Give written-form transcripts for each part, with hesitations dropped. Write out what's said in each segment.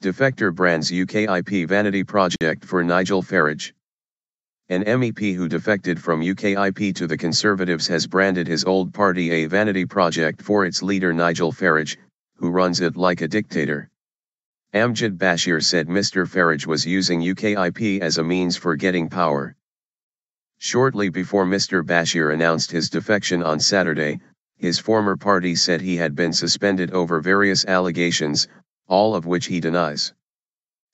Defector brands UKIP vanity project for Nigel Farage. An MEP who defected from UKIP to the Conservatives has branded his old party a vanity project for its leader Nigel Farage, who runs it like a dictator. Amjad Bashir said Mr Farage was using UKIP as a means for getting power. Shortly before Mr Bashir announced his defection on Saturday, his former party said he had been suspended over various allegations, all of which he denies.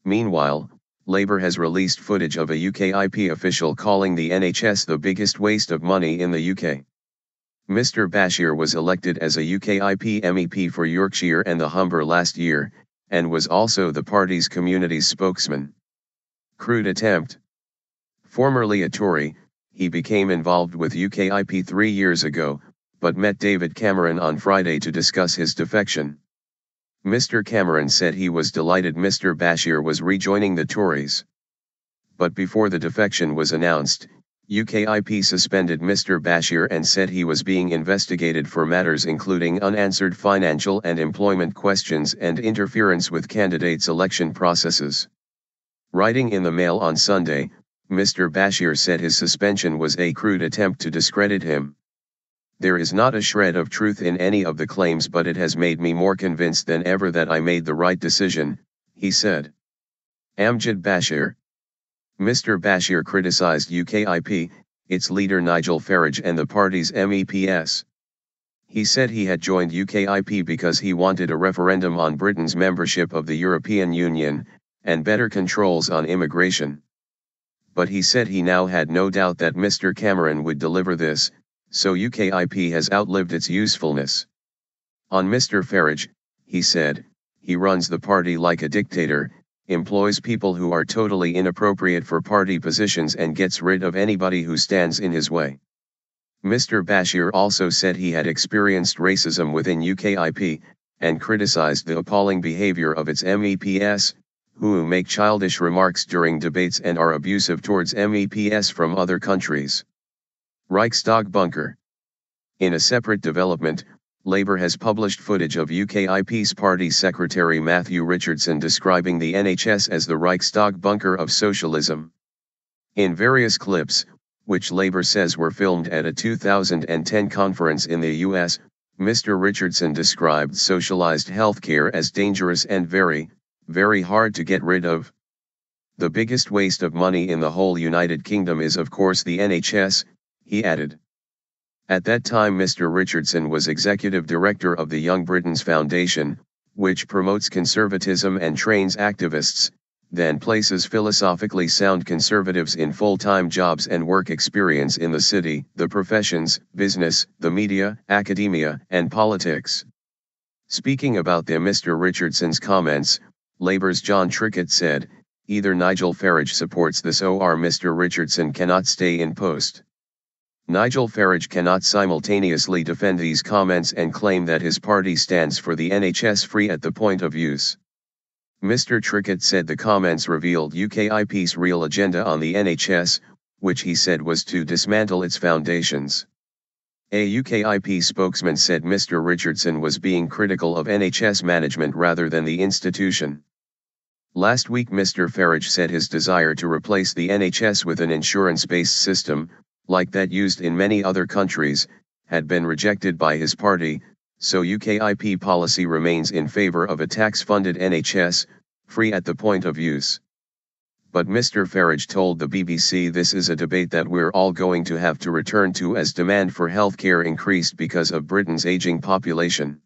Meanwhile, Labour has released footage of a UKIP official calling the NHS the biggest waste of money in the UK. Mr Bashir was elected as a UKIP MEP for Yorkshire and the Humber last year, and was also the party's communities spokesman. Crude attempt. Formerly a Tory, he became involved with UKIP 3 years ago, but met David Cameron on Friday to discuss his defection. Mr Cameron said he was delighted Mr Bashir was rejoining the Tories. But before the defection was announced, UKIP suspended Mr Bashir and said he was being investigated for matters including unanswered financial and employment questions and interference with candidates' election processes. Writing in the Mail on Sunday, Mr Bashir said his suspension was a crude attempt to discredit him. "There is not a shred of truth in any of the claims, but it has made me more convinced than ever that I made the right decision," he said. Amjad Bashir. Mr Bashir criticized UKIP, its leader Nigel Farage and the party's MEPs. He said he had joined UKIP because he wanted a referendum on Britain's membership of the European Union, and better controls on immigration. But he said he now had no doubt that Mr Cameron would deliver this, so UKIP has outlived its usefulness. On Mr Farage, he said, he runs the party like a dictator, employs people who are totally inappropriate for party positions and gets rid of anybody who stands in his way. Mr Bashir also said he had experienced racism within UKIP, and criticized the appalling behavior of its MEPs, who make childish remarks during debates and are abusive towards MEPs from other countries. Reichstag bunker. In a separate development, Labour has published footage of UKIP's party secretary Matthew Richardson describing the NHS as the Reichstag bunker of socialism. In various clips, which Labour says were filmed at a 2010 conference in the US, Mr Richardson described socialised healthcare as dangerous and very, very hard to get rid of. "The biggest waste of money in the whole United Kingdom is of course the NHS," he added. At that time Mr Richardson was executive director of the Young Britons Foundation, which promotes conservatism and trains activists, then places philosophically sound conservatives in full-time jobs and work experience in the city, the professions, business, the media, academia, and politics. Speaking about Mr Richardson's comments, Labour's John Trickett said, "Either Nigel Farage supports this or Mr Richardson cannot stay in post." Nigel Farage cannot simultaneously defend these comments and claim that his party stands for the NHS free at the point of use. Mr Trickett said the comments revealed UKIP's real agenda on the NHS, which he said was to dismantle its foundations. A UKIP spokesman said Mr Richardson was being critical of NHS management rather than the institution. Last week Mr Farage said his desire to replace the NHS with an insurance-based system, like that used in many other countries, had been rejected by his party, so UKIP policy remains in favor of a tax-funded NHS, free at the point of use. But Mr Farage told the BBC this is a debate that we're all going to have to return to as demand for healthcare increased because of Britain's aging population.